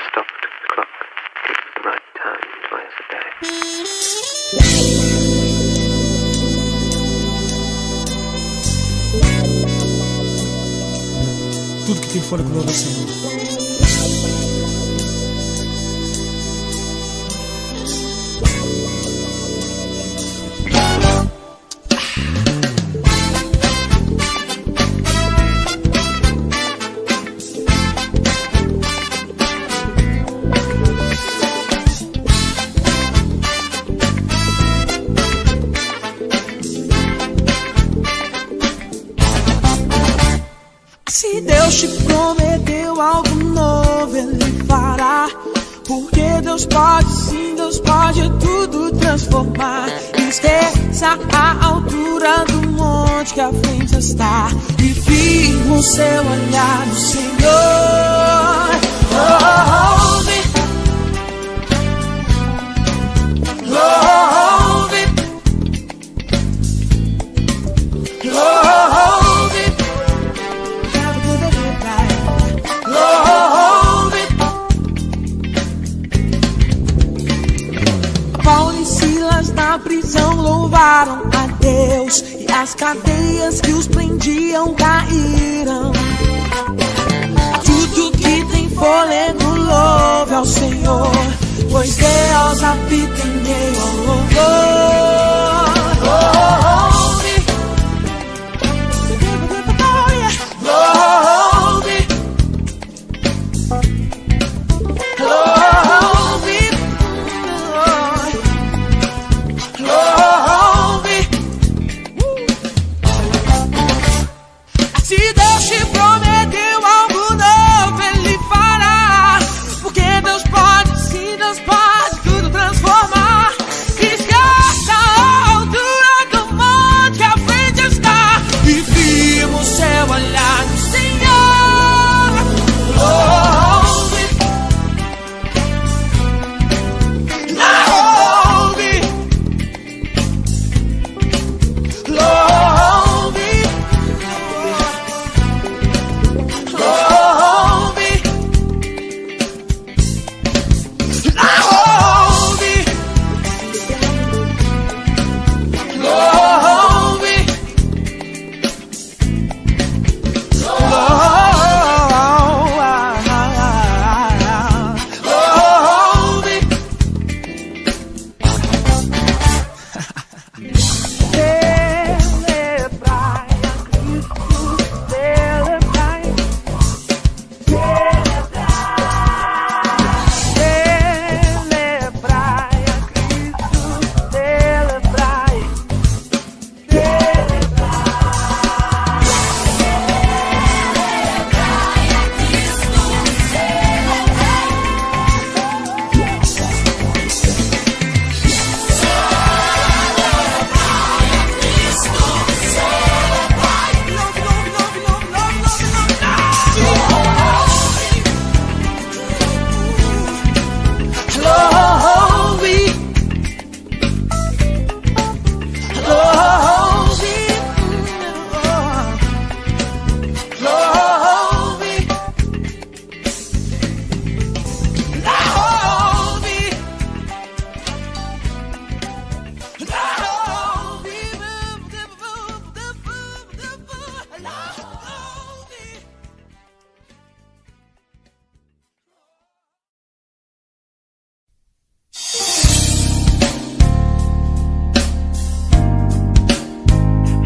stopped the clock, keeps the right time twice a day. Tudo que tem fora do louvor ao Senhor. Se Deus te prometeu algo novo, Ele fará. Porque Deus pode sim, Deus pode tudo transformar. Esqueça a altura do monte que à frente está e firma o seu olhar no Senhor. Louve, louve, louve. Paulo e Silas na prisão louvaram a Deus e as cadeias que os prendiam caíram. Tudo que tem fôlego louve ao Senhor, pois Deus habita em meio ao louvor. Louve, louve, louve. Se Deus te prometeu algo novo, Ele fará. Porque Deus pode sim, Deus pode tudo transformar. Esqueça a altura do monte que à frente está e firma o seu olhar no Senhor. Ouve, ouve,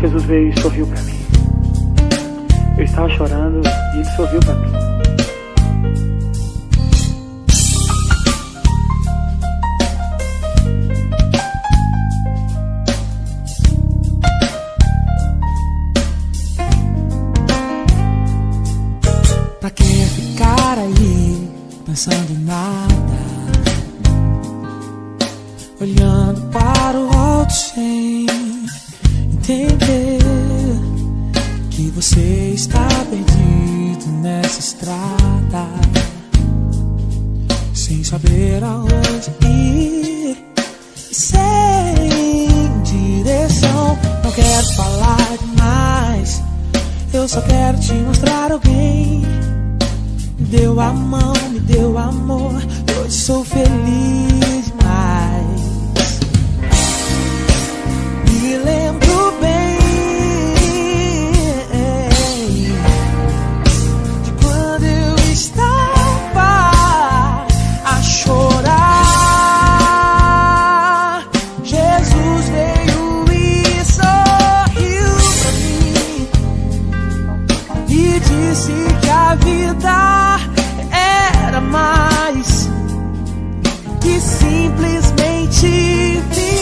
Jesus veio e sorriu para mim. Eu estava chorando e Ele sorriu para mim. Pra que ficar aí pensando em nada, olhando para o alto sem entender que você está perdido nessa estrada, sem saber aonde ir, sem direção. Não quero falar demais, eu só quero te mostrar alguém deu a mão, me deu amor, e hoje sou feliz demais. Me lembro bem de quando eu estava a chorar. Jesus veio e sorriu pra mim e disse que a vida era mais que simplesmente viver.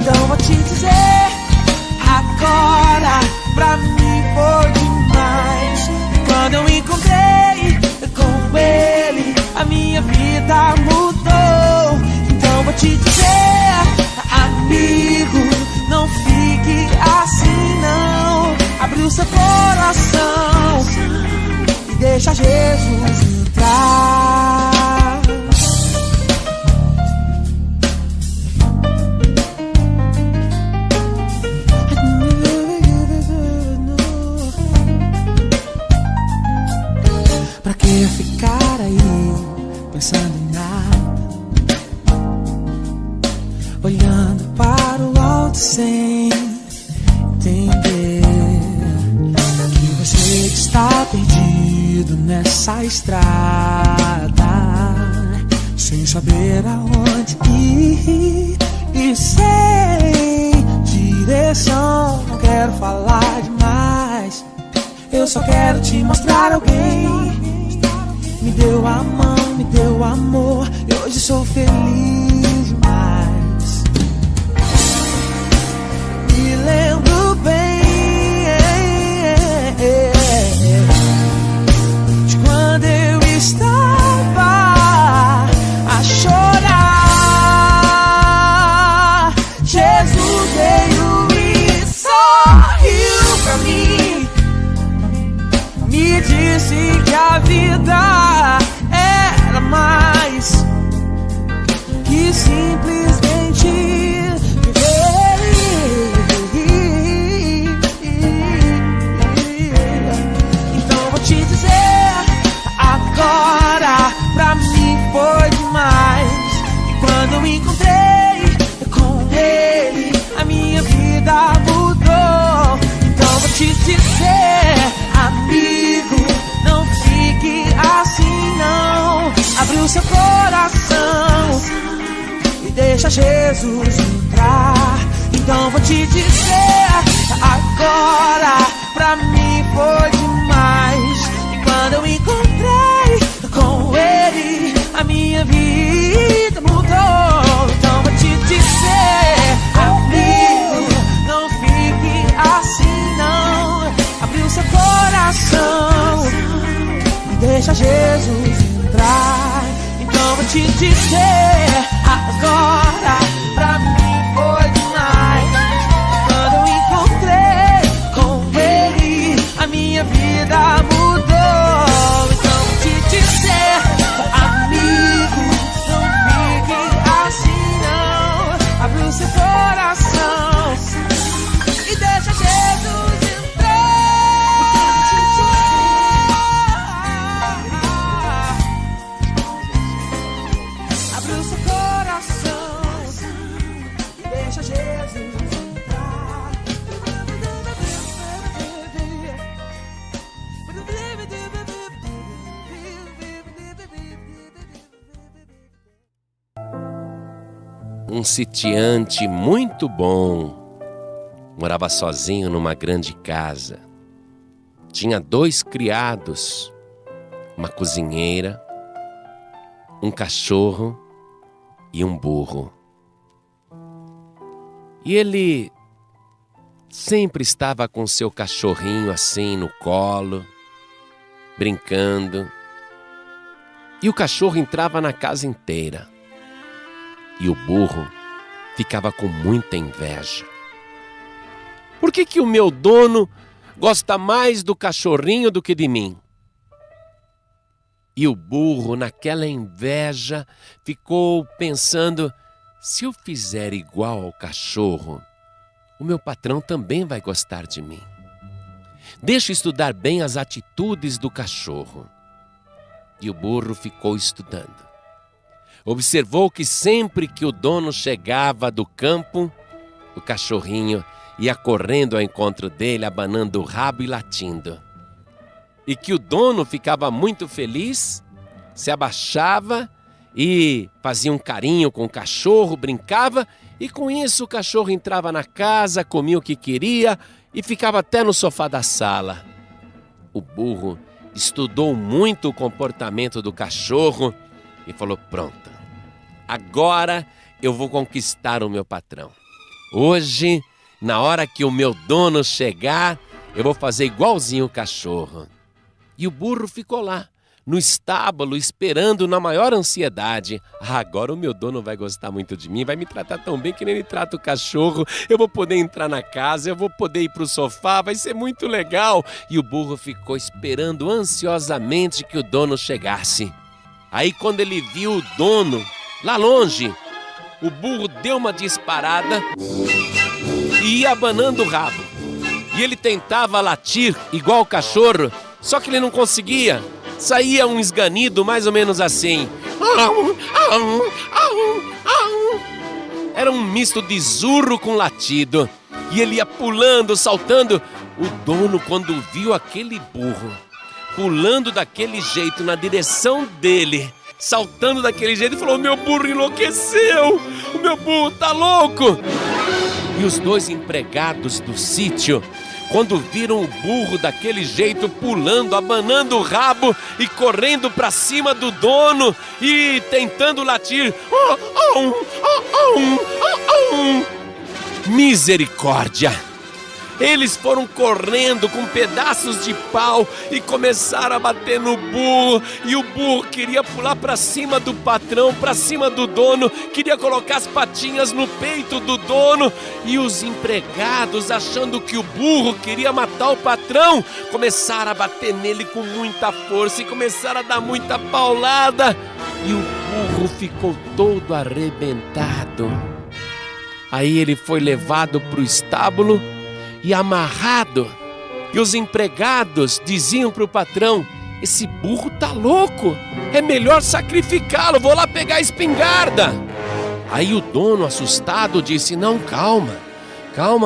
Então vou te dizer, agora pra mim foi demais. Quando eu encontrei com ele, a minha vida mudou. Então vou te dizer, amigo, não fique assim não. Abre o seu coração e deixa Jesus entrar. Pra que ficar aí pensando em nada, olhando para o alto sem entender que você está perdido nessa estrada, sem saber aonde ir e sem direção. Não quero falar demais, eu só quero te mostrar alguém. Me deu a mão, me deu amor, e hoje sou feliz demais. Me lembro bem de quando eu estava a chorar. Jesus veio e sorriu pra mim, me disse que a vida era mais que simplesmente viver. Então vou te dizer, agora pra mim foi demais. E quando eu encontrei com ele, a minha vida mudou. Então vou te dizer, amigo, não fique assim não. Abre o seu coração e deixa Jesus entrar. Então vou te dizer, agora pra mim foi demais. E quando eu encontrei com ele, a minha vida mudou. Então vou te dizer, amigo, não fique assim não. Abre o seu coração e deixa Jesus entrar. Então vou te dizer, agora pra mim foi demais. Quando eu encontrei com ele, a minha vida mudou. Então vou te dizer, amigo, não fique assim não. Abre o seu coração e deixa Jesus entrar. Abre o seu coração e deixa Jesus entrar. Um sitiante muito bom morava sozinho numa grande casa. Tinha 2 criados, uma cozinheira, um cachorro e um burro. E ele sempre estava com seu cachorrinho assim no colo, brincando. E o cachorro entrava na casa inteira. E o burro ficava com muita inveja. Por que o meu dono gosta mais do cachorrinho do que de mim? E o burro, naquela inveja, ficou pensando: se eu fizer igual ao cachorro, o meu patrão também vai gostar de mim. Deixa eu estudar bem as atitudes do cachorro. E o burro ficou estudando. Observou que sempre que o dono chegava do campo, o cachorrinho ia correndo ao encontro dele, abanando o rabo e latindo. E que o dono ficava muito feliz, se abaixava e fazia um carinho com o cachorro, brincava, e com isso o cachorro entrava na casa, comia o que queria e ficava até no sofá da sala. O burro estudou muito o comportamento do cachorro e falou: pronto, agora eu vou conquistar o meu patrão. Hoje, na hora que o meu dono chegar, eu vou fazer igualzinho o cachorro. E o burro ficou lá, no estábulo, esperando na maior ansiedade. Agora o meu dono vai gostar muito de mim, vai me tratar tão bem que nem ele trata o cachorro. Eu vou poder entrar na casa, eu vou poder ir para o sofá, vai ser muito legal. E o burro ficou esperando ansiosamente que o dono chegasse. Aí quando ele viu o dono lá longe, o burro deu uma disparada e ia abanando o rabo. E ele tentava latir igual o cachorro, só que ele não conseguia. Saía um esganido mais ou menos assim. Era um misto de zurro com latido. E ele ia pulando, saltando. O dono, quando viu aquele burro pulando daquele jeito na direção dele, saltando daquele jeito, falou: meu burro enlouqueceu, o meu burro tá louco. E os dois empregados do sítio, quando viram o burro daquele jeito, pulando, abanando o rabo e correndo para cima do dono e tentando latir, misericórdia! Eles foram correndo com pedaços de pau e começaram a bater no burro. E o burro queria pular para cima do patrão, para cima do dono, queria colocar as patinhas no peito do dono. E os empregados, achando que o burro queria matar o patrão, começaram a bater nele com muita força e começaram a dar muita paulada. E o burro ficou todo arrebentado. Aí ele foi levado para o estábulo e amarrado. E os empregados diziam para o patrão: esse burro tá louco, é melhor sacrificá-lo, vou lá pegar a espingarda. Aí o dono, assustado, disse: não, calma,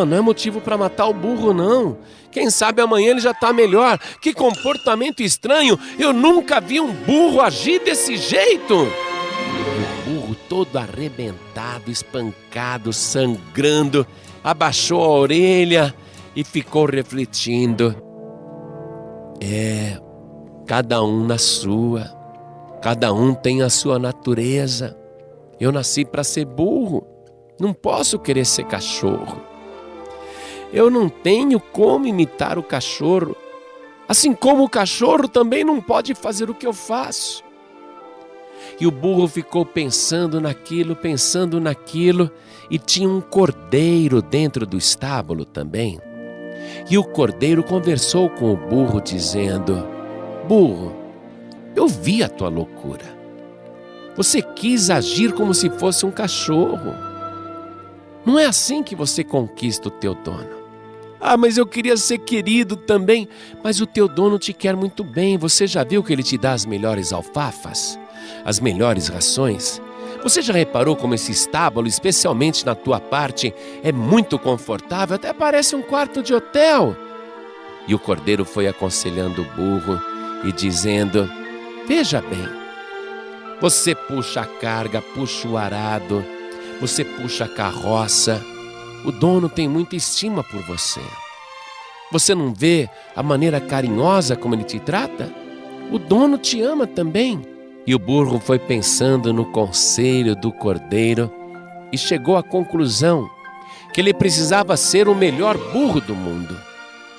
não é motivo para matar o burro não. Quem sabe amanhã ele já tá melhor. Que comportamento estranho, eu nunca vi um burro agir desse jeito. E o burro, todo arrebentado, espancado, sangrando, abaixou a orelha e ficou refletindo. Cada um na sua, cada um tem a sua natureza. Eu nasci para ser burro, não posso querer ser cachorro. Eu não tenho como imitar o cachorro, assim como o cachorro também não pode fazer o que eu faço. E o burro ficou pensando naquilo, e tinha um cordeiro dentro do estábulo também. E o cordeiro conversou com o burro dizendo: burro, eu vi a tua loucura. Você quis agir como se fosse um cachorro. Não é assim que você conquista o teu dono. Mas eu queria ser querido também. Mas o teu dono te quer muito bem. Você já viu que ele te dá as melhores alfafas? As melhores rações? Você já reparou como esse estábulo, especialmente na tua parte, é muito confortável? Até parece um quarto de hotel. E o cordeiro foi aconselhando o burro e dizendo: veja bem, você puxa a carga, puxa o arado, você puxa a carroça. O dono tem muita estima por você. Você não vê a maneira carinhosa como ele te trata? O dono te ama também. E o burro foi pensando no conselho do cordeiro e chegou à conclusão que ele precisava ser o melhor burro do mundo,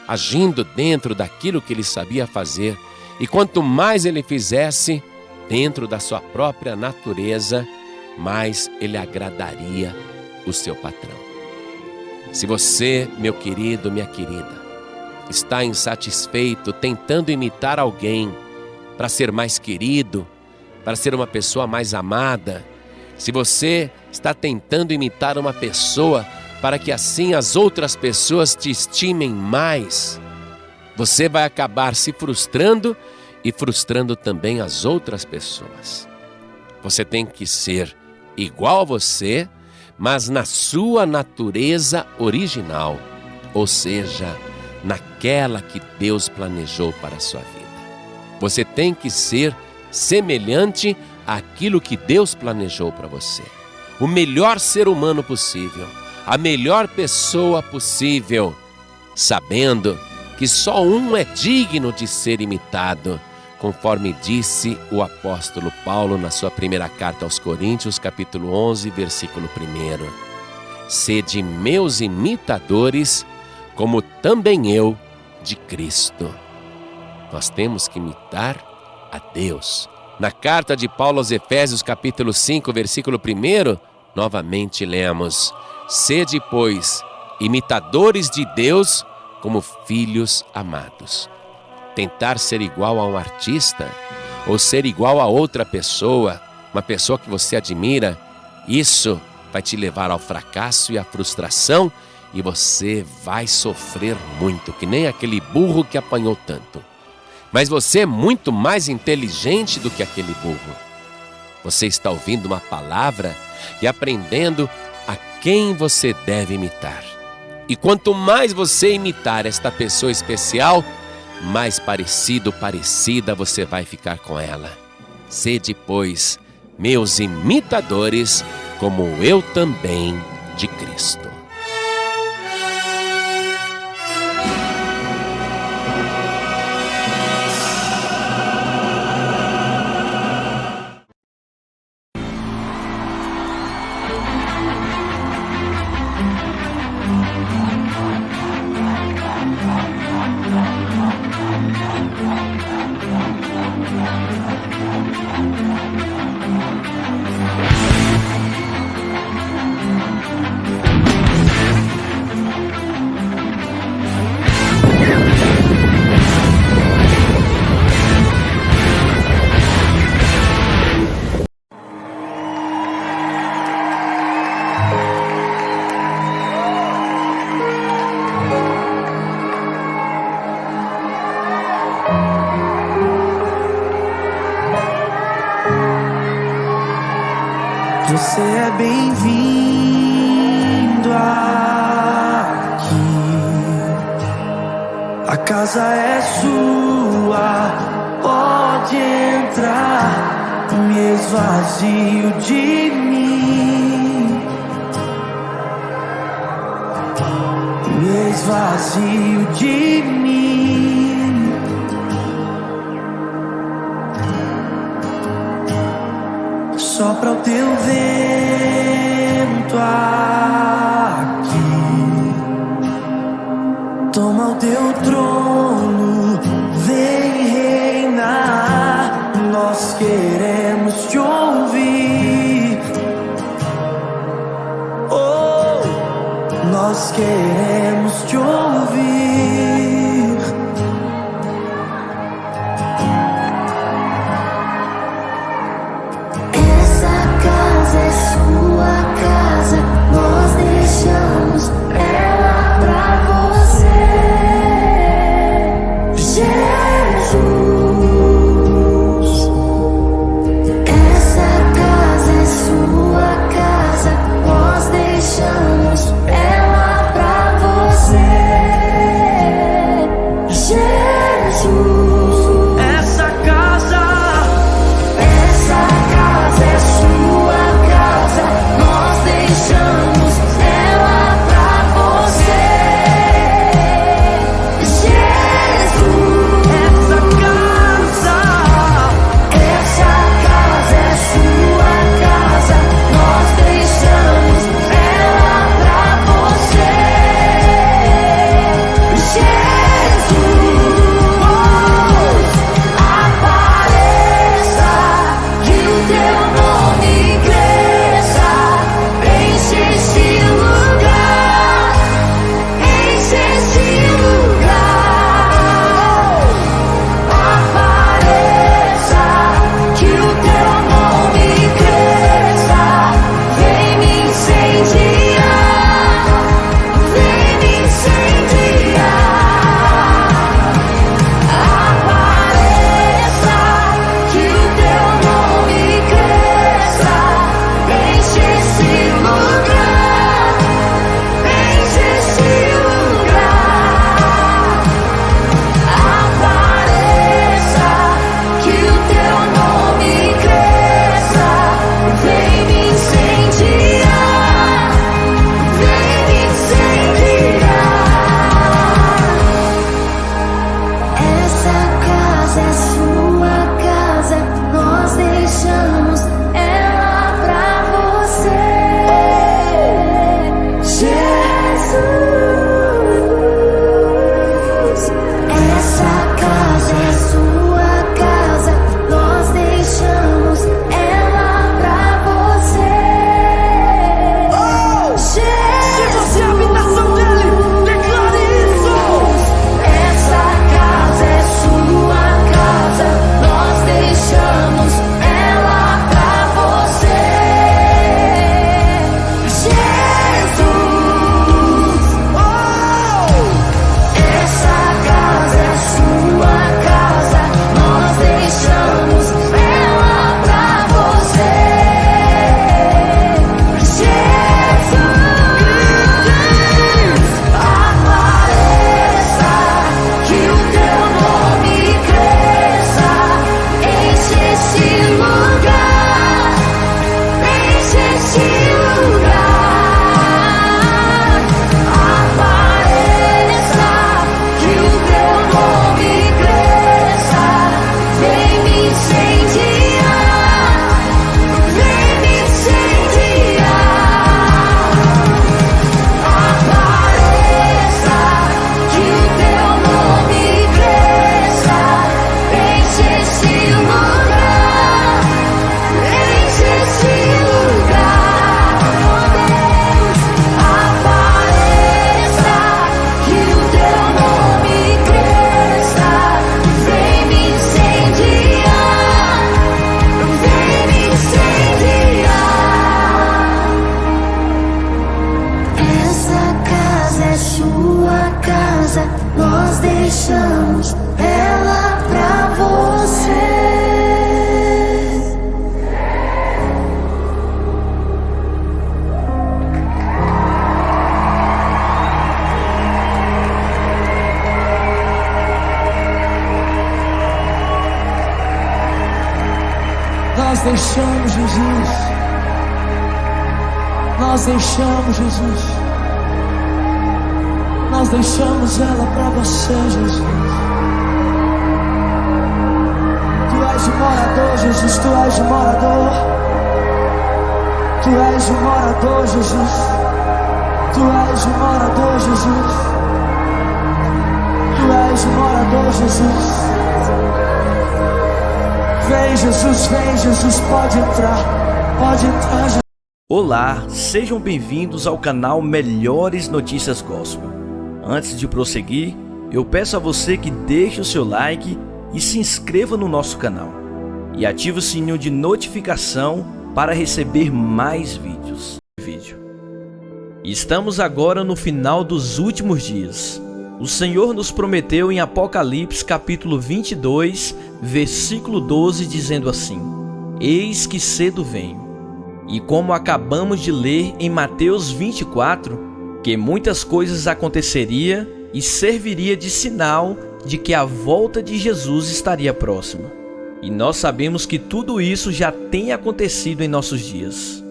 agindo dentro daquilo que ele sabia fazer. E quanto mais ele fizesse dentro da sua própria natureza, mais ele agradaria o seu patrão. Se você, meu querido, minha querida, está insatisfeito tentando imitar alguém para ser mais querido, para ser uma pessoa mais amada, se você está tentando imitar uma pessoa para que assim as outras pessoas te estimem mais, você vai acabar se frustrando e frustrando também as outras pessoas. Você tem que ser igual a você, mas na sua natureza original, ou seja, naquela que Deus planejou para a sua vida. Você tem que ser semelhante àquilo que Deus planejou para você. O melhor ser humano possível, a melhor pessoa possível, sabendo que só um é digno de ser imitado, conforme disse o apóstolo Paulo na sua primeira carta aos Coríntios, capítulo 11, versículo 1. Sede meus imitadores, como também eu de Cristo. Nós temos que imitar a Deus. Na carta de Paulo aos Efésios, capítulo 5, versículo 1, novamente lemos: sede, pois, imitadores de Deus como filhos amados. Tentar ser igual a um artista ou ser igual a outra pessoa, uma pessoa que você admira, isso vai te levar ao fracasso e à frustração e você vai sofrer muito, que nem aquele burro que apanhou tanto. Mas você é muito mais inteligente do que aquele burro. Você está ouvindo uma palavra e aprendendo a quem você deve imitar. E quanto mais você imitar esta pessoa especial, mais parecido, parecida você vai ficar com ela. Sede, pois, meus imitadores, como eu também de Cristo. Você é bem-vindo aqui. A casa é sua, pode entrar. Me esvazio de mim, me esvazio de mim. Sopra o teu vento aqui, toma o teu trono, vem reinar. Nós queremos te ouvir, oh, nós queremos te ouvir. Ela pra deixamos ela pra você. Jesus, essa casa é sua casa, nós deixamos ela pra você. Jesus, se você é a habitação dele, declare isso. Essa casa é sua casa, nós deixamos ela pra você. Jesus, essa casa é sua casa, nós deixamos ela pra você. Jesus, apareça, que o teu nome cresça, enche esse lugar, enche esse lugar. Apareça, que o teu nome cresça, vem me incendiar, vem me incendiar. Apareça, que o teu nome cresça, enche esse lugar, enche esse lugar. Deus, apareça, que o teu nome cresça, vem me incendiar, vem me incendiar. Essa casa é sua casa, nós deixamos ela pra você. Nós deixamos Jesus. Nós deixamos Jesus. Nós deixamos ela pra você, Jesus. Tu és o morador, Jesus. Tu és o morador. Tu és o morador, Jesus. Tu és o morador, Jesus. Tu és o morador, Jesus. Vem Jesus, pode entrar, Jesus. Olá, sejam bem-vindos ao canal Melhores Notícias Gospel. Antes de prosseguir, eu peço a você que deixe o seu like e se inscreva no nosso canal. E ative o sininho de notificação para receber mais vídeos. Estamos agora no final dos últimos dias. O Senhor nos prometeu em Apocalipse capítulo 22, versículo 12, dizendo assim: Eis que cedo venho. E como acabamos de ler em Mateus 24, que muitas coisas aconteceria e serviria de sinal de que a volta de Jesus estaria próxima. E nós sabemos que tudo isso já tem acontecido em nossos dias.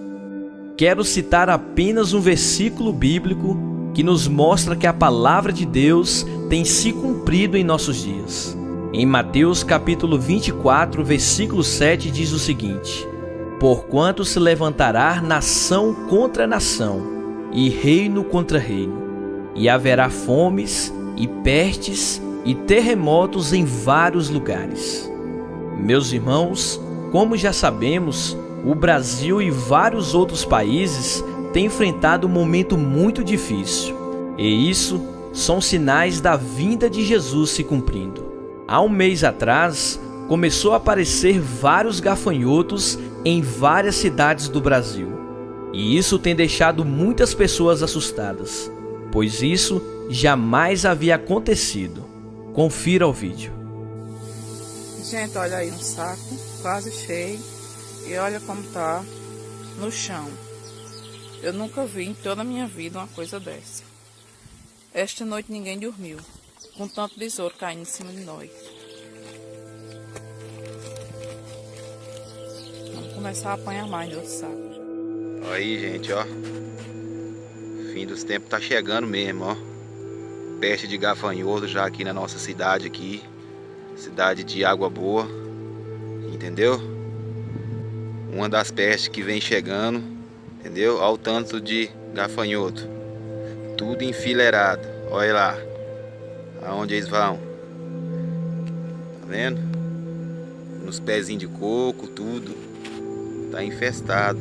Quero citar apenas um versículo bíblico que nos mostra que a palavra de Deus tem se cumprido em nossos dias. Em Mateus capítulo 24, versículo 7 diz o seguinte: Porquanto se levantará nação contra nação, e reino contra reino, e haverá fomes, e pestes, e terremotos em vários lugares. Meus irmãos, como já sabemos, o Brasil e vários outros países têm enfrentado um momento muito difícil, e isso são sinais da vinda de Jesus se cumprindo. Há um mês atrás, começou a aparecer vários gafanhotos em várias cidades do Brasil, e isso tem deixado muitas pessoas assustadas, pois isso jamais havia acontecido. Confira o vídeo. Gente, olha aí um saco quase cheio e olha como tá no chão. Eu nunca vi em toda a minha vida uma coisa dessa. Esta noite ninguém dormiu, com tanto besouro caindo em cima de nós. Vamos começar a apanhar mais de outro saco. Aí, gente, ó. Fim dos tempos tá chegando mesmo, ó. Peste de gafanhoto já aqui na nossa cidade aqui. Cidade de Água Boa. Entendeu? uma das pestes que vem chegando, entendeu? Olha o tanto de gafanhoto, tudo enfileirado, olha lá, aonde eles vão, tá vendo? Nos pezinhos de coco, tudo, tá infestado,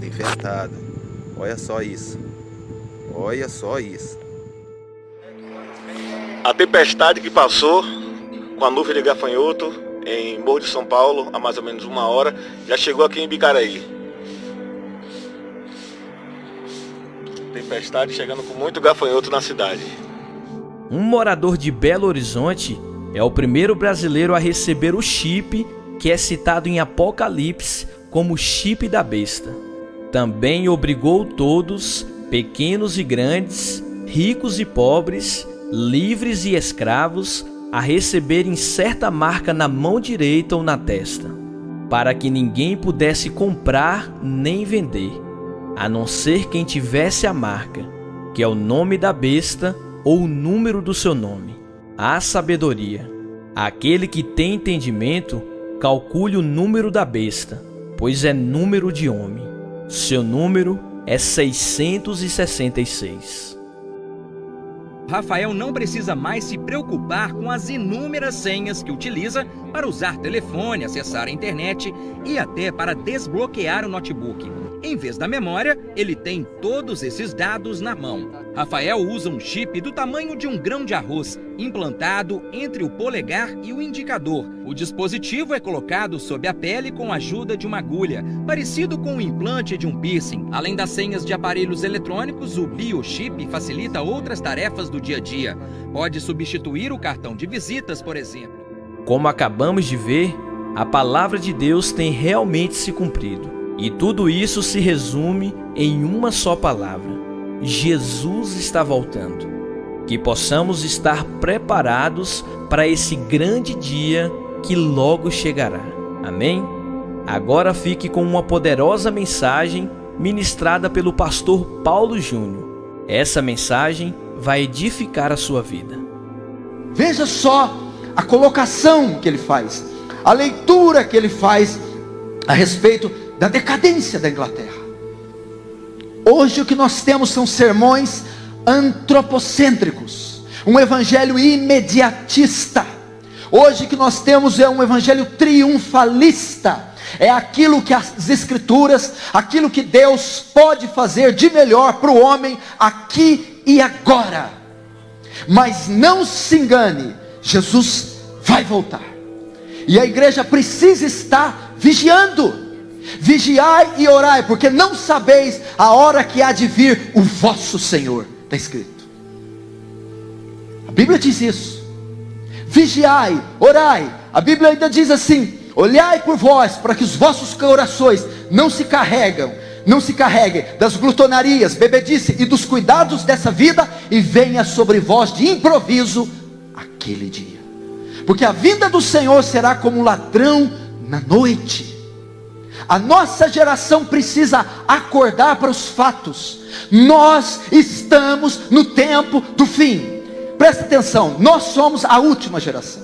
infestado, olha só isso, olha só isso. A tempestade que passou com a nuvem de gafanhoto em Morro de São Paulo há mais ou menos 1 hora, já chegou aqui em Bicaraí. Tempestade chegando com muito gafanhoto na cidade. Um morador de Belo Horizonte é o primeiro brasileiro a receber o chip que é citado em Apocalipse como chip da besta. Também obrigou todos, pequenos e grandes, ricos e pobres, livres e escravos, a receberem certa marca na mão direita ou na testa, para que ninguém pudesse comprar nem vender, a não ser quem tivesse a marca, que é o nome da besta ou o número do seu nome. A sabedoria. Aquele que tem entendimento, calcule o número da besta, pois é número de homem. Seu número é 666. Rafael não precisa mais se preocupar com as inúmeras senhas que utiliza para usar telefone, acessar a internet e até para desbloquear o notebook. Em vez da memória, ele tem todos esses dados na mão. Rafael usa um chip do tamanho de um grão de arroz, implantado entre o polegar e o indicador. O dispositivo é colocado sob a pele com a ajuda de uma agulha, parecido com o implante de um piercing. Além das senhas de aparelhos eletrônicos, o biochip facilita outras tarefas do dia a dia. Pode substituir o cartão de visitas, por exemplo. Como acabamos de ver, a palavra de Deus tem realmente se cumprido. E tudo isso se resume em uma só palavra: Jesus está voltando. Que possamos estar preparados para esse grande dia que logo chegará. Amém? Agora fique com uma poderosa mensagem ministrada pelo pastor Paulo Júnior. Essa mensagem vai edificar a sua vida. Veja só a colocação que ele faz, a leitura que ele faz a respeito da decadência da Inglaterra. Hoje o que nós temos são sermões antropocêntricos, um evangelho imediatista. Hoje o que nós temos é um evangelho triunfalista. É aquilo que as escrituras, aquilo que Deus pode fazer de melhor para o homem aqui e agora. Mas não se engane, Jesus vai voltar, e a igreja precisa estar vigiando. Vigiai e orai, porque não sabeis a hora que há de vir o vosso Senhor. Está escrito, a Bíblia diz isso. Vigiai, orai. A Bíblia ainda diz assim: olhai por vós, para que os vossos corações não se carreguem das glutonarias, bebedice e dos cuidados dessa vida, e venha sobre vós de improviso aquele dia, porque a vinda do Senhor será como um ladrão na noite. A nossa geração precisa acordar para os fatos. Nós estamos no tempo do fim. Presta atenção, nós somos a última geração.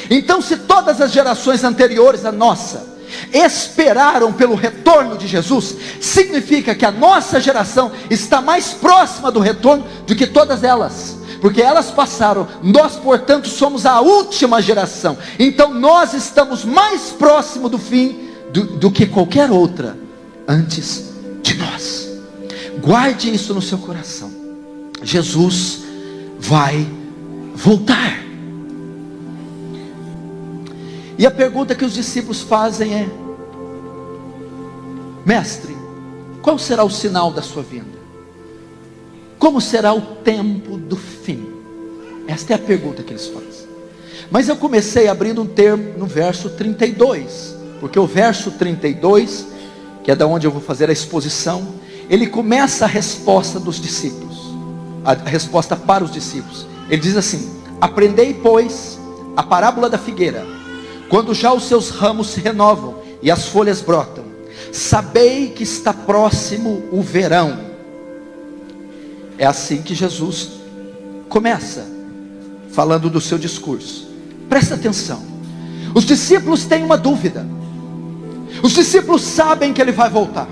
Então, se todas as gerações anteriores à nossa esperaram pelo retorno de Jesus, significa que a nossa geração está mais próxima do retorno do que todas elas, porque elas passaram. Nós, portanto, somos a última geração. Então nós estamos mais próximo do fim do que qualquer outra antes de nós. Guarde isso no seu coração. Jesus vai voltar. E a pergunta que os discípulos fazem é: mestre, qual será o sinal da sua vinda? Como será o tempo do fim? Esta é a pergunta que eles fazem. Mas eu comecei abrindo um termo no verso 32, porque o verso 32, que é da onde eu vou fazer a exposição, ele começa a resposta dos discípulos, a resposta para os discípulos. Ele diz assim: aprendei, pois, a parábola da figueira. Quando já os seus ramos se renovam e as folhas brotam, sabei que está próximo o verão. É assim que Jesus começa falando do seu discurso. Presta atenção. Os discípulos têm uma dúvida. Os discípulos sabem que ele vai voltar.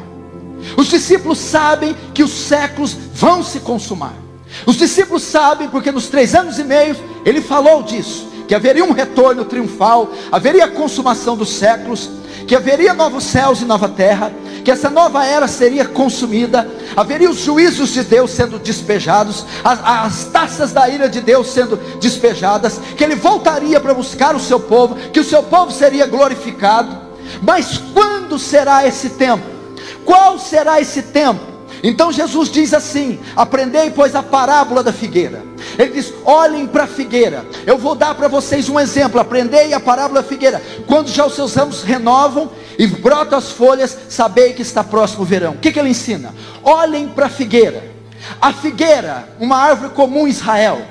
Os discípulos sabem que os séculos vão se consumar. Os discípulos sabem porque nos 3 anos e meio ele falou disso, que haveria um retorno triunfal, haveria a consumação dos séculos, que haveria novos céus e nova terra, que essa nova era seria consumida, haveria os juízos de Deus sendo despejados, as taças da ira de Deus sendo despejadas, que ele voltaria para buscar o seu povo, que o seu povo seria glorificado. Mas quando será esse tempo? Qual será esse tempo? Então Jesus diz assim: aprendei pois a parábola da figueira. Ele diz: olhem para a figueira. Eu vou dar para vocês um exemplo. Aprendei a parábola da figueira. Quando já os seus ramos renovam e brotam as folhas, sabei que está próximo o verão. O que ele ensina? Olhem para a figueira. A figueira, uma árvore comum em Israel,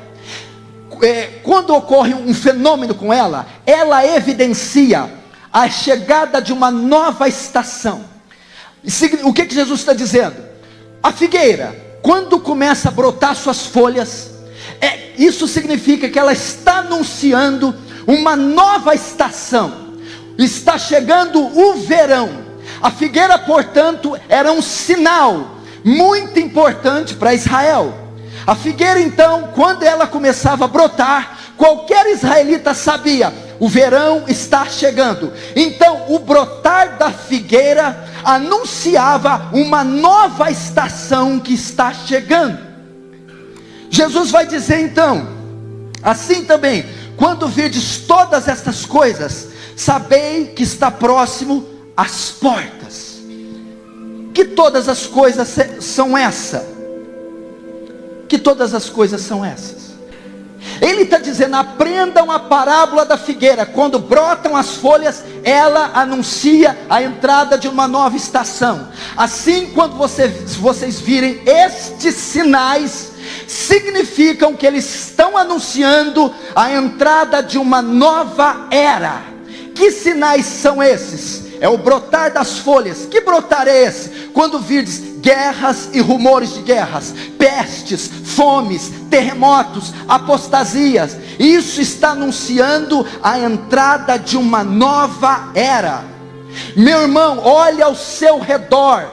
quando ocorre um fenômeno com ela, ela evidencia a chegada de uma nova estação. O que Jesus está dizendo? A figueira, quando começa a brotar suas folhas, isso significa que ela está anunciando uma nova estação. Está chegando o verão. A figueira, portanto, era um sinal muito importante para Israel. A figueira, então, quando ela começava a brotar, qualquer israelita sabia: o verão está chegando. Então o brotar da figueira anunciava uma nova estação que está chegando. Jesus vai dizer então: assim também, quando virdes todas estas coisas, sabei que está próximo às portas. Que todas as coisas são essas? Que todas as coisas são essas? Ele está dizendo: aprendam a parábola da figueira. Quando brotam as folhas, ela anuncia a entrada de uma nova estação. Assim, quando vocês virem estes sinais, significam que eles estão anunciando a entrada de uma nova era. Que sinais são esses? É o brotar das folhas. Que brotar é esse? Quando virdes guerras e rumores de guerras, pestes, fomes, terremotos, apostasias, isso está anunciando a entrada de uma nova era. Meu irmão, olhe ao seu redor,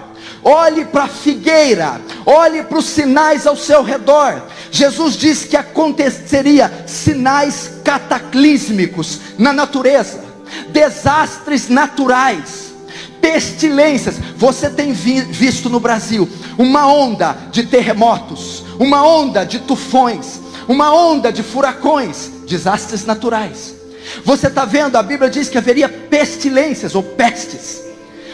olhe para a figueira, olhe para os sinais ao seu redor. Jesus disse que aconteceria sinais cataclísmicos na natureza, desastres naturais, pestilências. Você tem visto no Brasil uma onda de terremotos, uma onda de tufões, uma onda de furacões, desastres naturais. Você está vendo, a Bíblia diz que haveria pestilências ou pestes.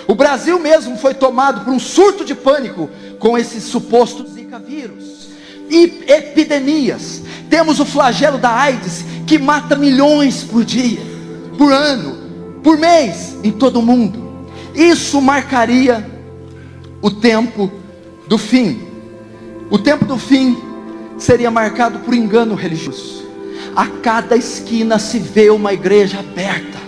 O Brasil mesmo foi tomado por um surto de pânico com esse suposto Zika vírus. E epidemias. Temos o flagelo da AIDS, que mata milhões por dia, por ano, por mês, em todo o mundo. Isso marcaria o tempo do fim. O tempo do fim seria marcado por engano religioso. A cada esquina se vê uma igreja aberta.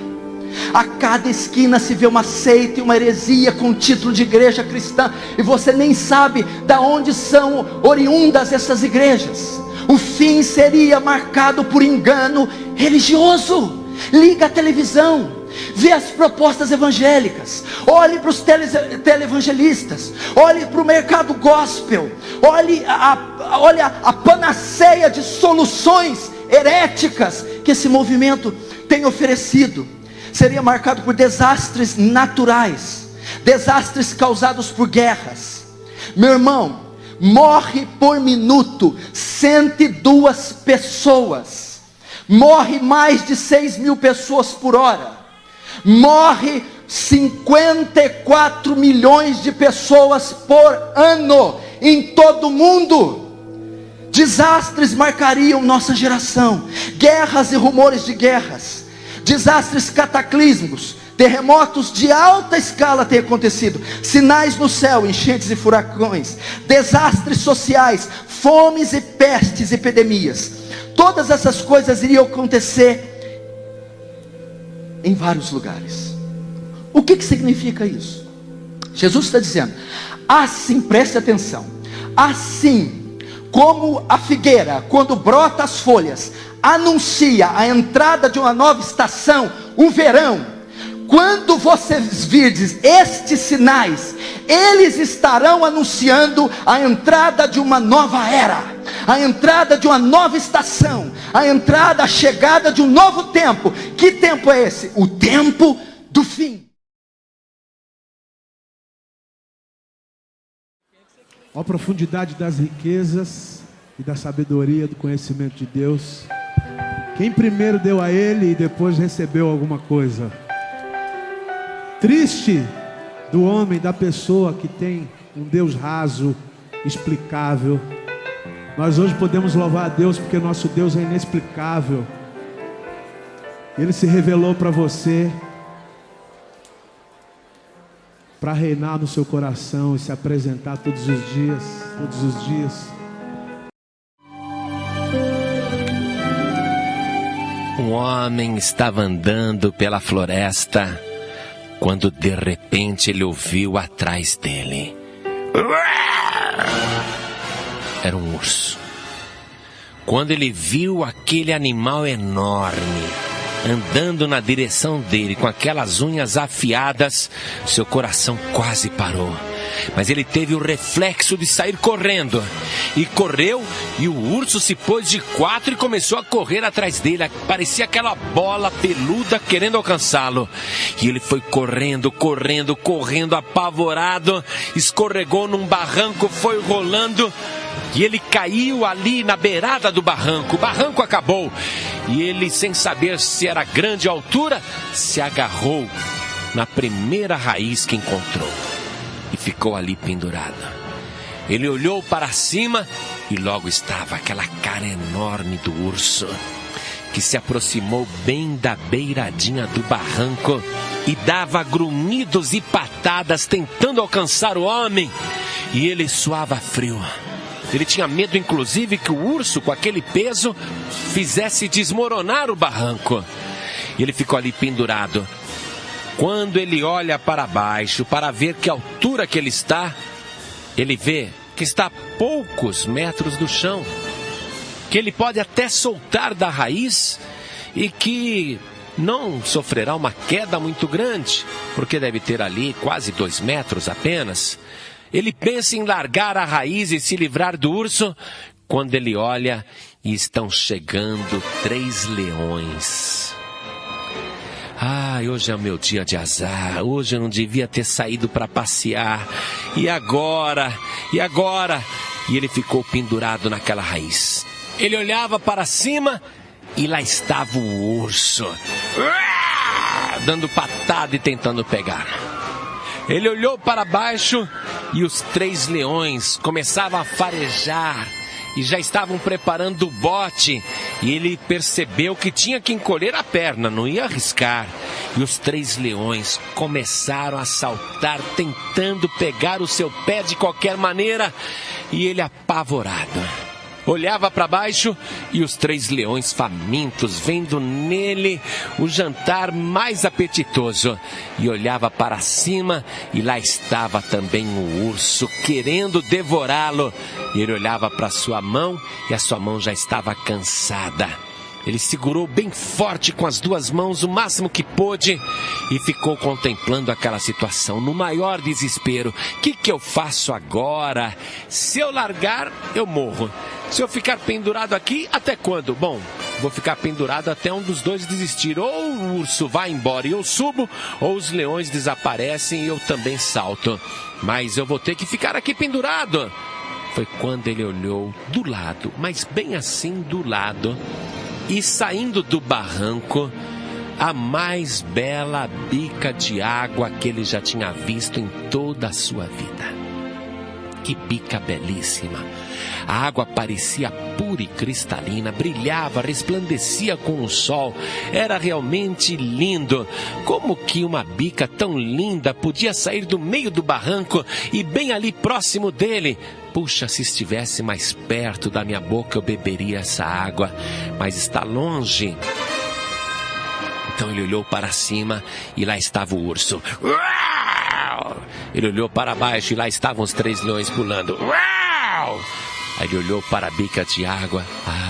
A cada esquina se vê uma seita e uma heresia com título de igreja cristã, e você nem sabe de onde são oriundas essas igrejas. O fim seria marcado por engano religioso. Liga a televisão, vê as propostas evangélicas, olhe para os televangelistas, olhe para o mercado gospel, olhe a panaceia de soluções heréticas que esse movimento tem oferecido. Seria marcado por desastres naturais, desastres causados por guerras. Meu irmão, morre por minuto 102 pessoas. Morre mais de 6.000 pessoas por hora. Morre 54 milhões de pessoas por ano em todo o mundo. Desastres marcariam nossa geração. Guerras e rumores de guerras, desastres cataclísmicos, terremotos de alta escala têm acontecido, sinais no céu, enchentes e furacões, desastres sociais, fomes e pestes, epidemias. Todas essas coisas iriam acontecer em vários lugares. O que significa isso? Jesus está dizendo: assim, preste atenção, assim como a figueira, quando brota as folhas, anuncia a entrada de uma nova estação, o verão. quando vocês virdes estes sinais, eles estarão anunciando a entrada de uma nova era, a entrada de uma nova estação, a entrada, a chegada de um novo tempo. Que tempo é esse? O tempo do fim. Ó, a profundidade das riquezas e da sabedoria, do conhecimento de Deus. Quem primeiro deu a ele e depois recebeu alguma coisa. Triste do homem, da pessoa que tem um Deus raso, explicável. Nós hoje podemos louvar a Deus porque nosso Deus é inexplicável. Ele se revelou para você, para reinar no seu coração e se apresentar todos os dias, todos os dias. Um homem estava andando pela floresta quando de repente ele ouviu atrás dele. Era um urso. Quando ele viu aquele animal enorme andando na direção dele com aquelas unhas afiadas, seu coração quase parou. Mas ele teve o reflexo de sair correndo. E correu, e o urso se pôs de quatro e começou a correr atrás dele. Parecia aquela bola peluda querendo alcançá-lo. E ele foi correndo, correndo, correndo, apavorado. Escorregou num barranco, foi rolando. E ele caiu ali na beirada do barranco. O barranco acabou. E ele, sem saber se era grande altura, se agarrou na primeira raiz que encontrou. E ficou ali pendurado. Ele olhou para cima e logo estava aquela cara enorme do urso, que se aproximou bem da beiradinha do barranco e dava grunhidos e patadas tentando alcançar o homem. E ele suava frio. Ele tinha medo, inclusive, que o urso, com aquele peso, fizesse desmoronar o barranco. E ele ficou ali pendurado. Quando ele olha para baixo para ver que altura que ele está, ele vê que está a poucos metros do chão, que ele pode até soltar da raiz e que não sofrerá uma queda muito grande, porque deve ter ali quase 2 metros apenas. Ele pensa em largar a raiz e se livrar do urso, quando ele olha e estão chegando 3 leões. Hoje é o meu dia de azar. Hoje eu não devia ter saído para passear. E agora? E agora? E ele ficou pendurado naquela raiz. Ele olhava para cima e lá estava o urso, dando patada e tentando pegar. Ele olhou para baixo e os 3 leões começavam a farejar. E já estavam preparando o bote. E ele percebeu que tinha que encolher a perna, não ia arriscar. E os 3 leões começaram a saltar, tentando pegar o seu pé de qualquer maneira. E ele, apavorado, olhava para baixo e os 3 leões famintos, vendo nele o jantar mais apetitoso. E olhava para cima e lá estava também o urso, querendo devorá-lo. E ele olhava para sua mão e a sua mão já estava cansada. Ele segurou bem forte com as 2 mãos o máximo que pôde e ficou contemplando aquela situação no maior desespero. O que eu faço agora? Se eu largar, eu morro. Se eu ficar pendurado aqui, até quando? Bom, vou ficar pendurado até um dos dois desistir. Ou o urso vai embora e eu subo, ou os leões desaparecem e eu também salto. Mas eu vou ter que ficar aqui pendurado. Foi quando ele olhou do lado, mas bem assim do lado, e saindo do barranco, a mais bela bica de água que ele já tinha visto em toda a sua vida. Que bica belíssima! A água parecia pura e cristalina, brilhava, resplandecia com o sol. Era realmente lindo. Como que uma bica tão linda podia sair do meio do barranco e bem ali próximo dele? Puxa, se estivesse mais perto da minha boca eu beberia essa água, mas está longe. Então ele olhou para cima e lá estava o urso. Ele olhou para baixo e lá estavam os 3 leões pulando. Aí ele olhou para a bica de água.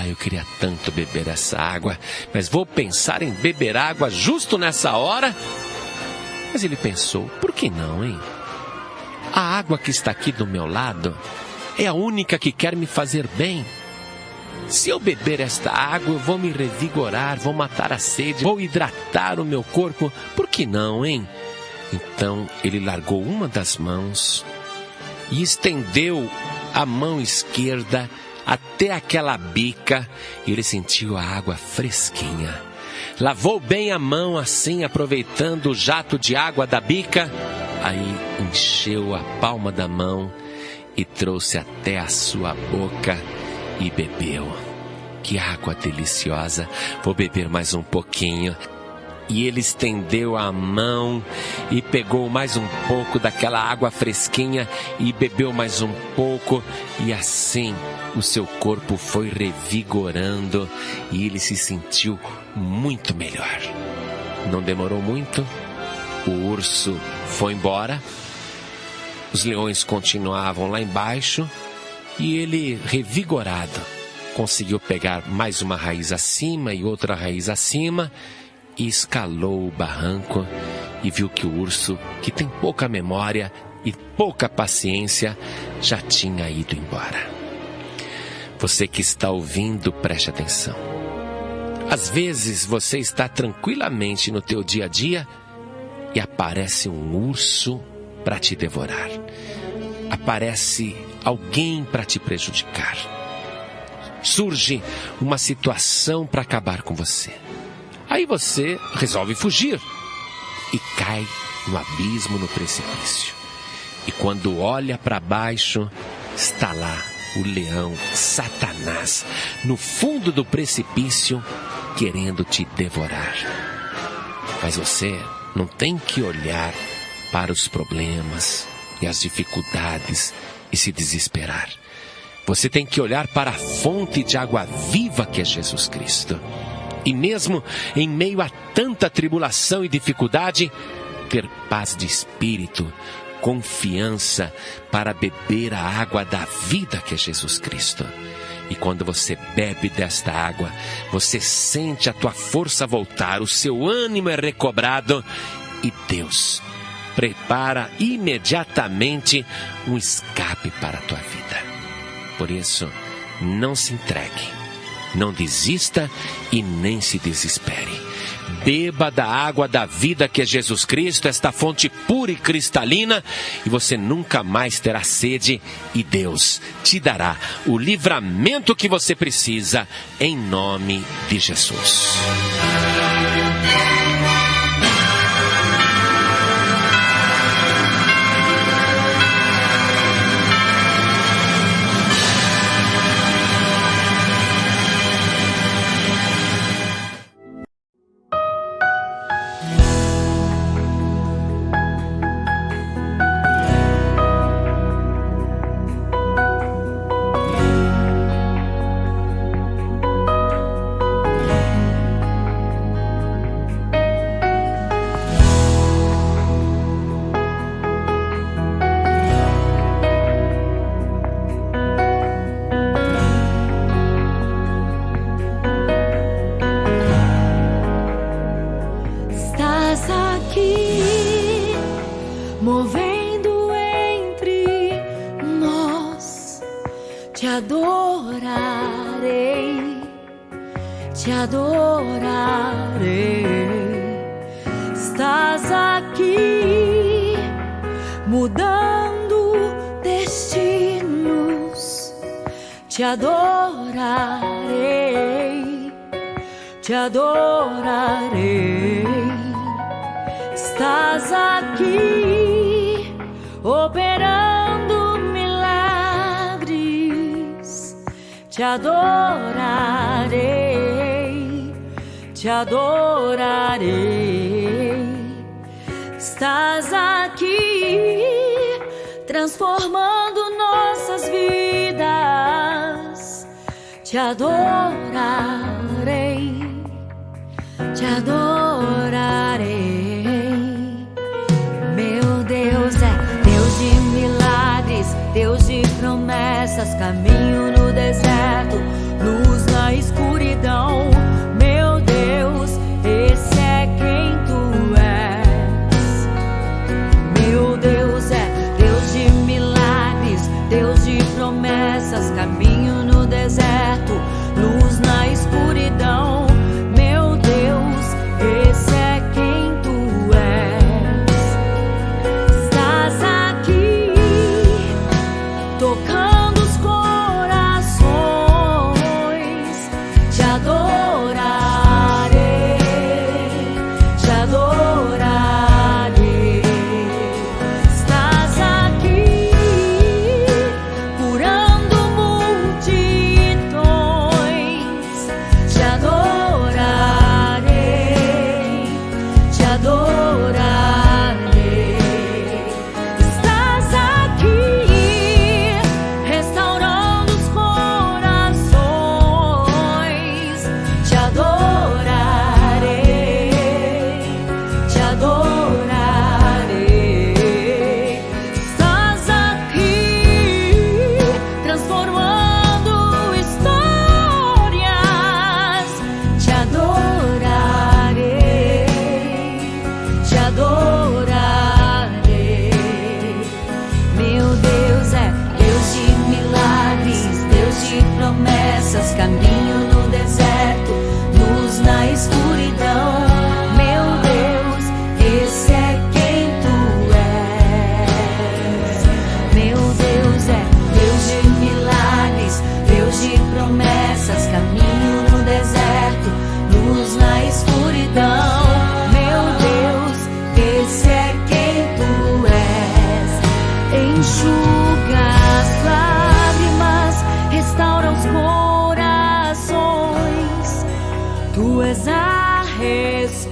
Eu queria tanto beber essa água, mas vou pensar em beber água justo nessa hora. Mas ele pensou, por que não, hein? A água que está aqui do meu lado é a única que quer me fazer bem. Se eu beber esta água, eu vou me revigorar, vou matar a sede, vou hidratar o meu corpo. Por que não, hein? Então ele largou uma das mãos e estendeu a mão esquerda até aquela bica e ele sentiu a água fresquinha. Lavou bem a mão assim, aproveitando o jato de água da bica. Aí encheu a palma da mão e trouxe até a sua boca e bebeu. Que água deliciosa! Vou beber mais um pouquinho. E ele estendeu a mão e pegou mais um pouco daquela água fresquinha e bebeu mais um pouco. E assim o seu corpo foi revigorando e ele se sentiu muito melhor. Não demorou muito, o urso foi embora, os leões continuavam lá embaixo e ele, revigorado, conseguiu pegar mais uma raiz acima e outra raiz acima e escalou o barranco e viu que o urso, que tem pouca memória e pouca paciência, já tinha ido embora. Você que está ouvindo, preste atenção. Às vezes você está tranquilamente no teu dia a dia e aparece um urso para te devorar. Aparece alguém para te prejudicar. Surge uma situação para acabar com você. Aí você resolve fugir e cai no abismo, no precipício. E quando olha para baixo, está lá o leão, Satanás, no fundo do precipício, querendo te devorar. Mas você não tem que olhar para os problemas e as dificuldades e se desesperar. Você tem que olhar para a fonte de água viva que é Jesus Cristo. E mesmo em meio a tanta tribulação e dificuldade, ter paz de espírito, confiança para beber a água da vida que é Jesus Cristo. E quando você bebe desta água, você sente a tua força voltar, o seu ânimo é recobrado e Deus prepara imediatamente um escape para a tua vida. Por isso, não se entregue. Não desista e nem se desespere. Beba da água da vida que é Jesus Cristo, esta fonte pura e cristalina, e você nunca mais terá sede, e Deus te dará o livramento que você precisa, em nome de Jesus. movendo entre nós. Te adorarei, te adorarei. Estás aqui mudando destinos. Te adorarei, te adorarei. Estás aqui operando milagres. Te adorarei, te adorarei. Estás aqui transformando nossas vidas. Te adorarei, te adorarei. Meu Deus é Deus de milagres, Deus de promessas, caminho no deserto, luz na escuridão. Meu Deus, esse é quem tu és.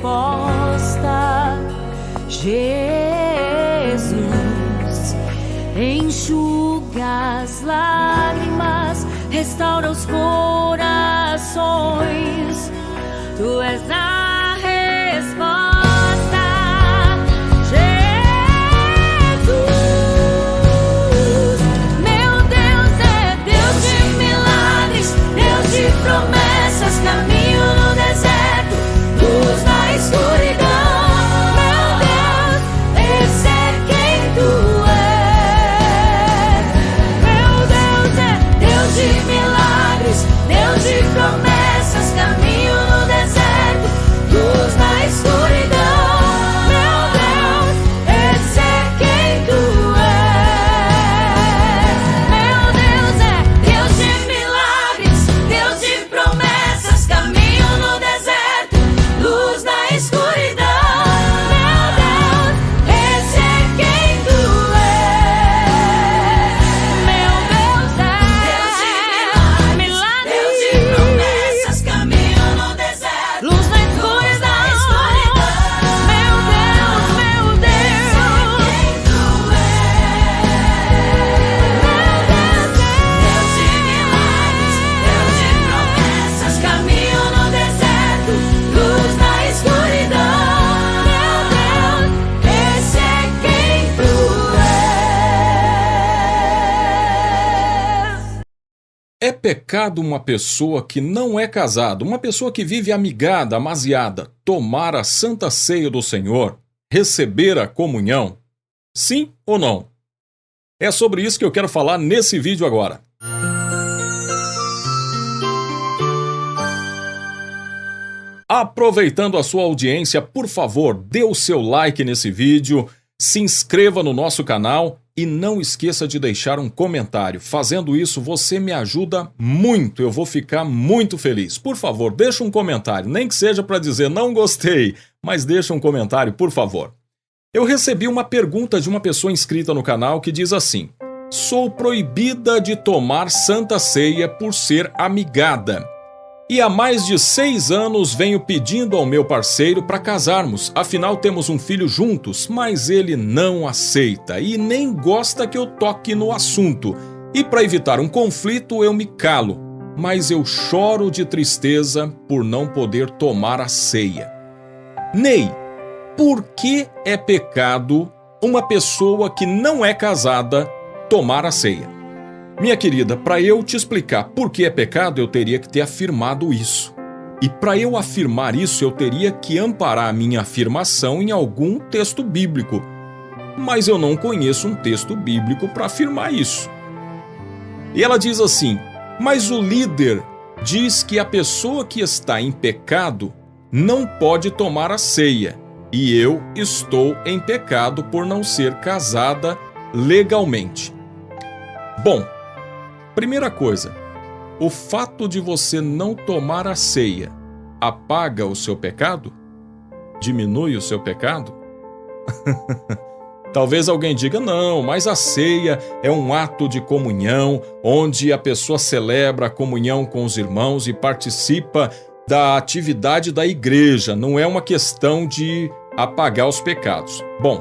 resposta. Jesus enxuga as lágrimas, restaura os corações. Tu és a resposta. Promessas, caminho no deserto, luz na escuridão. Meu Deus, esse é quem tu és. Meu Deus é Deus de milagres, Deus de promessas, caminho no deserto, luz na escuridão. Meu Deus, esse é quem tu és. Meu Deus é Deus de milagres, Deus de promessas, caminho no deserto, luz na escuridão. Meu Deus, esse é quem tu és. Meu Deus é Deus de milagres, Deus de promessas, caminho no deserto, luz na escuridão. Meu Deus, meu Deus, quem tu és. Deus de milagres, Deus de promessas, caminho no deserto, luz na escuridão. Meu Deus, esse é quem tu és. É pecado uma pessoa que não é casada, uma pessoa que vive amigada, amaziada, tomar a Santa Ceia do Senhor, receber a comunhão? Sim ou não? É sobre isso que eu quero falar nesse vídeo agora. Aproveitando a sua audiência, por favor, dê o seu like nesse vídeo, se inscreva no nosso canal e não esqueça de deixar um comentário. Fazendo isso, você me ajuda muito, eu vou ficar muito feliz. Por favor, deixa um comentário, nem que seja para dizer não gostei, mas deixa um comentário, por favor. Eu recebi uma pergunta de uma pessoa inscrita no canal que diz assim: sou proibida de tomar Santa Ceia por ser amigada. E há mais de 6 anos venho pedindo ao meu parceiro para casarmos, afinal temos um filho juntos, mas ele não aceita e nem gosta que eu toque no assunto. E para evitar um conflito eu me calo, mas eu choro de tristeza por não poder tomar a ceia. Ney, por que é pecado uma pessoa que não é casada tomar a ceia? Minha querida, para eu te explicar por que é pecado, eu teria que ter afirmado isso. E para eu afirmar isso, eu teria que amparar a minha afirmação em algum texto bíblico. Mas eu não conheço um texto bíblico para afirmar isso. E ela diz assim: mas o líder diz que a pessoa que está em pecado não pode tomar a ceia. E eu estou em pecado por não ser casada legalmente. Bom, primeira coisa, o fato de você não tomar a ceia apaga o seu pecado? Diminui o seu pecado? Talvez alguém diga, não, mas a ceia é um ato de comunhão, onde a pessoa celebra a comunhão com os irmãos e participa da atividade da igreja, não é uma questão de apagar os pecados. Bom,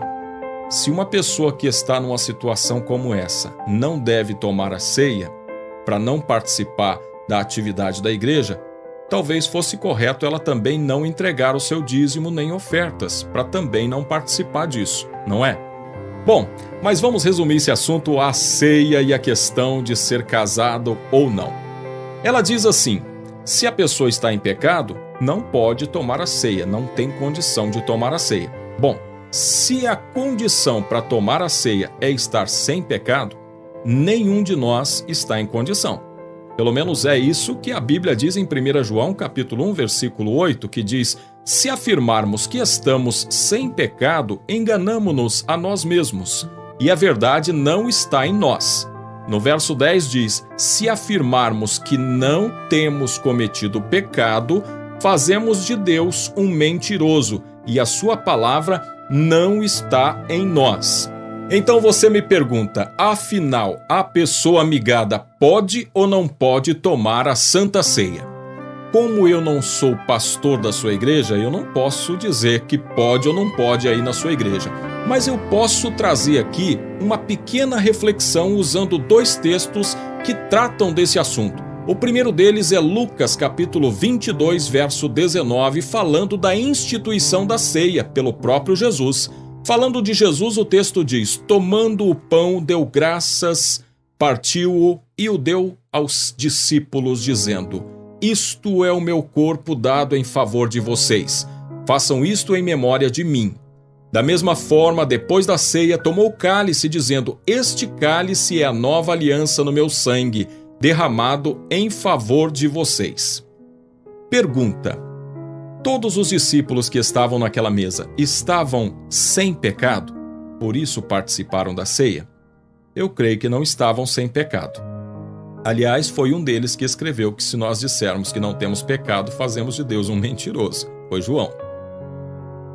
se uma pessoa que está numa situação como essa não deve tomar a ceia para não participar da atividade da igreja, talvez fosse correto ela também não entregar o seu dízimo nem ofertas, para também não participar disso, não é? Bom, mas vamos resumir esse assunto à ceia e à questão de ser casado ou não. Ela diz assim: se a pessoa está em pecado, não pode tomar a ceia, não tem condição de tomar a ceia. Bom, se a condição para tomar a ceia é estar sem pecado, nenhum de nós está em condição. Pelo menos é isso que a Bíblia diz em 1 João, capítulo 1, versículo 8, que diz: se afirmarmos que estamos sem pecado, enganamo-nos a nós mesmos, e a verdade não está em nós. No verso 10 diz: se afirmarmos que não temos cometido pecado, fazemos de Deus um mentiroso, e a sua palavra não está em nós. Então você me pergunta, afinal, a pessoa amigada pode ou não pode tomar a Santa Ceia? como eu não sou pastor da sua igreja, eu não posso dizer que pode ou não pode ir na sua igreja. Mas eu posso trazer aqui uma pequena reflexão usando 2 textos que tratam desse assunto. O primeiro deles é Lucas capítulo 22, verso 19, falando da instituição da ceia pelo próprio Jesus. Falando de Jesus, o texto diz: tomando o pão, deu graças, partiu-o e o deu aos discípulos, dizendo: isto é o meu corpo dado em favor de vocês. Façam isto em memória de mim. Da mesma forma, depois da ceia, tomou o cálice, dizendo: este cálice é a nova aliança no meu sangue, derramado em favor de vocês. Pergunta: todos os discípulos que estavam naquela mesa estavam sem pecado? Por isso participaram da ceia? Eu creio que não estavam sem pecado. Aliás, foi um deles que escreveu que se nós dissermos que não temos pecado, fazemos de Deus um mentiroso. Foi João.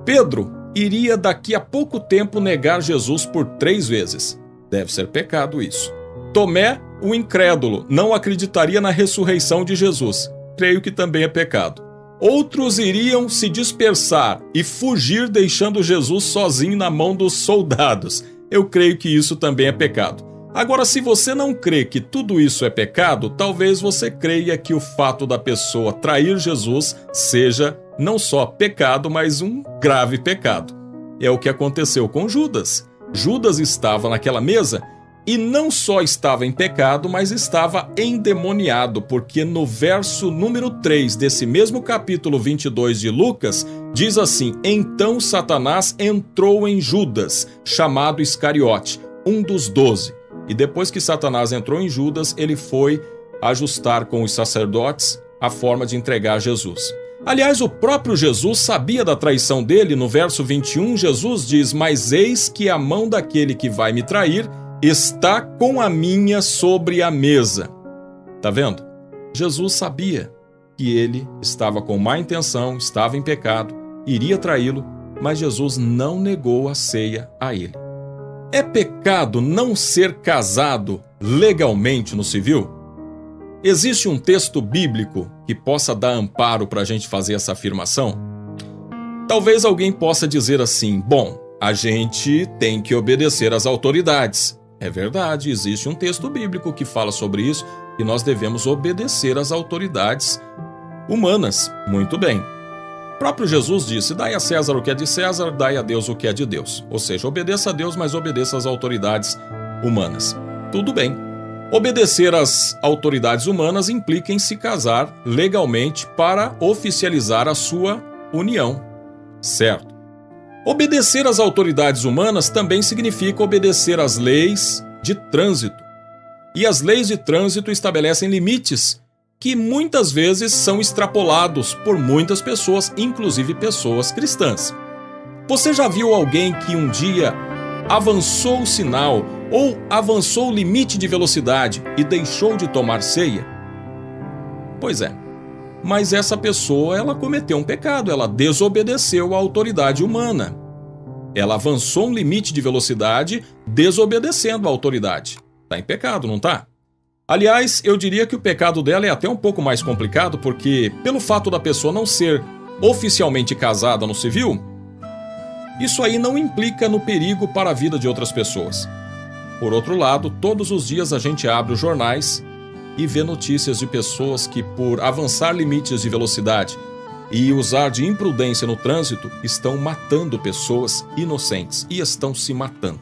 Pedro iria daqui a pouco tempo negar Jesus por 3 vezes. Deve ser pecado isso. Tomé, o incrédulo, não acreditaria na ressurreição de Jesus. Creio que também é pecado. Outros iriam se dispersar e fugir, deixando Jesus sozinho na mão dos soldados. Eu creio que isso também é pecado. Agora, se você não crê que tudo isso é pecado, talvez você creia que o fato da pessoa trair Jesus seja não só pecado, mas um grave pecado. É o que aconteceu com Judas. Judas estava naquela mesa e não só estava em pecado, mas estava endemoniado, porque no verso número 3 desse mesmo capítulo 22 de Lucas, diz assim: então Satanás entrou em Judas, chamado Iscariote, um dos 12. E depois que Satanás entrou em Judas, ele foi ajustar com os sacerdotes a forma de entregar Jesus. Aliás, o próprio Jesus sabia da traição dele. No verso 21, Jesus diz: mas eis que a mão daquele que vai me trair está com a minha sobre a mesa. Tá vendo? Jesus sabia que ele estava com má intenção, estava em pecado, iria traí-lo, mas Jesus não negou a ceia a ele. É pecado não ser casado legalmente no civil? Existe um texto bíblico que possa dar amparo para a gente fazer essa afirmação? Talvez alguém possa dizer assim: bom, a gente tem que obedecer às autoridades. É verdade, existe um texto bíblico que fala sobre isso, e nós devemos obedecer às autoridades humanas. Muito bem. O próprio Jesus disse: dai a César o que é de César, dai a Deus o que é de Deus. Ou seja, obedeça a Deus, mas obedeça às autoridades humanas. Tudo bem. Obedecer às autoridades humanas implica em se casar legalmente para oficializar a sua união. Certo. Obedecer às autoridades humanas também significa obedecer às leis de trânsito. E as leis de trânsito estabelecem limites que muitas vezes são extrapolados por muitas pessoas, inclusive pessoas cristãs. Você já viu alguém que um dia avançou o sinal ou avançou o limite de velocidade e deixou de tomar ceia? Pois é, mas essa pessoa, ela cometeu um pecado, ela desobedeceu à autoridade humana. Ela avançou um limite de velocidade desobedecendo à autoridade. Está em pecado, não está? Aliás, eu diria que o pecado dela é até um pouco mais complicado, porque pelo fato da pessoa não ser oficialmente casada no civil, isso aí não implica no perigo para a vida de outras pessoas. Por outro lado, todos os dias a gente abre os jornais e vê notícias de pessoas que, por avançar limites de velocidade e usar de imprudência no trânsito, estão matando pessoas inocentes e estão se matando.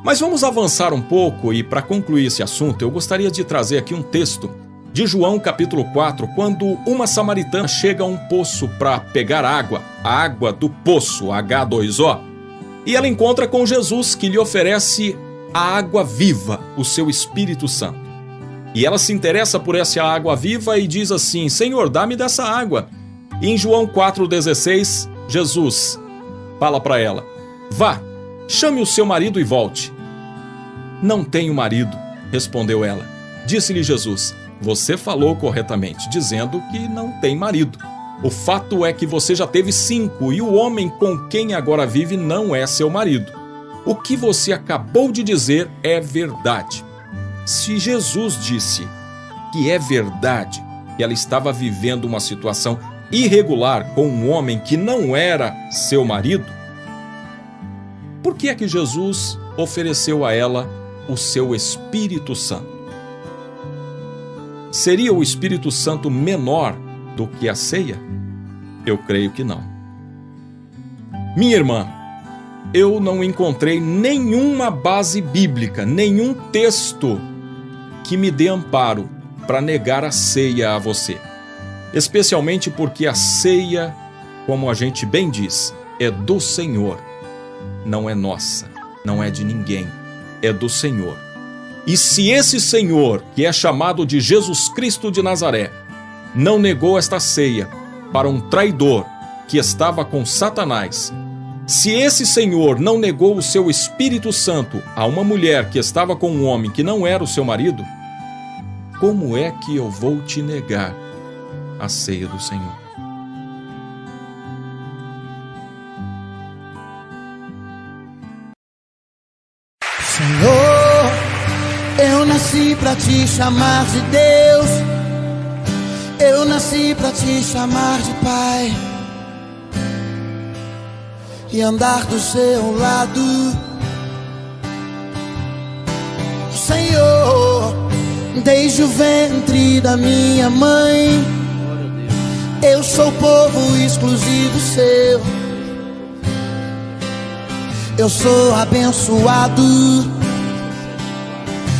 Mas vamos avançar um pouco e, para concluir esse assunto, eu gostaria de trazer aqui um texto de João capítulo 4, quando uma samaritana chega a um poço para pegar água, a água do poço, H2O, e ela encontra com Jesus, que lhe oferece a água viva, o seu Espírito Santo. E ela se interessa por essa água viva e diz assim: Senhor, dá-me dessa água. E em João 4,16, Jesus fala para ela: vá, chame o seu marido e volte. Não tenho marido, respondeu ela. Disse-lhe Jesus: você falou corretamente, dizendo que não tem marido. O fato é que você já teve 5 e o homem com quem agora vive não é seu marido. O que você acabou de dizer é verdade. Se Jesus disse que é verdade, que ela estava vivendo uma situação irregular com um homem que não era seu marido, por que é que Jesus ofereceu a ela o seu Espírito Santo? Seria o Espírito Santo menor do que a ceia? Eu creio que não. Minha irmã, eu não encontrei nenhuma base bíblica, nenhum texto que me dê amparo para negar a ceia a você. Especialmente porque a ceia, como a gente bem diz, é do Senhor. Não é nossa, não é de ninguém, é do Senhor. E se esse Senhor, que é chamado de Jesus Cristo de Nazaré, não negou esta ceia para um traidor que estava com Satanás, se esse Senhor não negou o seu Espírito Santo a uma mulher que estava com um homem que não era o seu marido, como é que eu vou te negar a ceia do Senhor? Senhor, eu nasci pra te chamar de Deus, eu nasci pra te chamar de Pai e andar do seu lado. Senhor, desde o ventre da minha mãe, eu sou povo exclusivo seu. Eu sou abençoado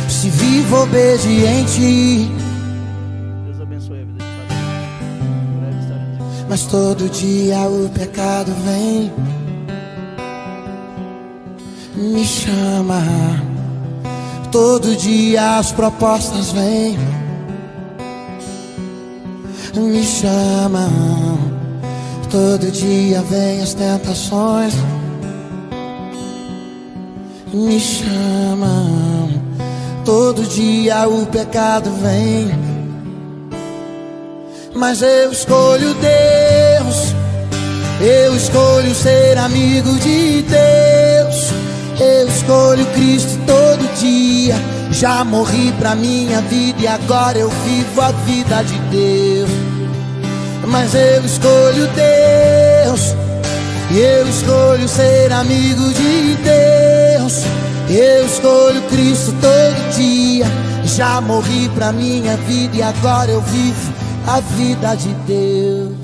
se vivo obediente. Deus abençoe a vida de Mas todo dia o pecado vem, me chama. Todo dia as propostas vêm, me chamam. Todo dia vem as tentações, me chamam. Todo dia o pecado vem, mas eu escolho Deus. Eu escolho ser amigo de Deus. Eu escolho Cristo todo dia. Já morri pra minha vida e agora eu vivo a vida de Deus. Mas eu escolho Deus. Eu escolho ser amigo de Deus. Eu escolho Cristo todo dia. Já morri pra minha vida e agora eu vivo a vida de Deus.